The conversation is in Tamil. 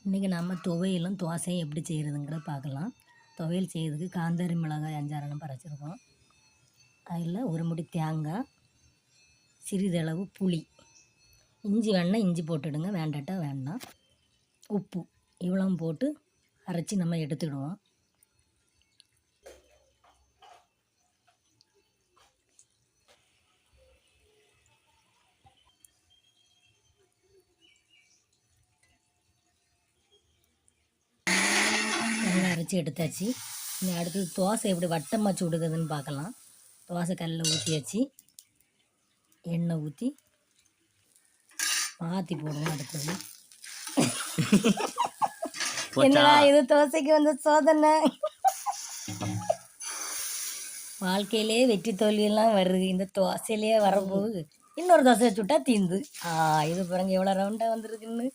இன்றைக்கி நம்ம துவையலும் தோசையும் எப்படி செய்கிறதுங்கிறத பார்க்கலாம். துவையல் செய்கிறதுக்கு காந்தாரி மிளகாய் 5 பறிச்சிருக்கோம். அதில் ஒரு முடி தேங்காய், சிறிதளவு புளி, இஞ்சி வேணால் இஞ்சி போட்டுடுங்க, வேண்டாட்டா வேண்டாம், உப்பு இவ்வளவும் போட்டு அரைச்சி நம்ம எடுத்துக்கிடுவோம். அரைச்சி எடுத்தாச்சு. இனி அடுத்தது தோசை எப்படி வட்டமாக சுடுகிறதுன்னு பார்க்கலாம். தோசை கல்லில் ஊற்றியாச்சு, எண்ணெய் ஊற்றி மாற்றி போடுவோம். அடுத்தது என்னடா இது தோசைக்கு வந்து சோதனை. வாழ்க்கையிலே வெற்றி தோல்வியெல்லாம் வருது, இந்த தோசையிலேயே வரப்போகுது. இன்னொரு தோசையை சுட்டா தீந்து. இது பாருங்க எவ்வளோ ரவுண்டாக வந்துருக்குன்னு.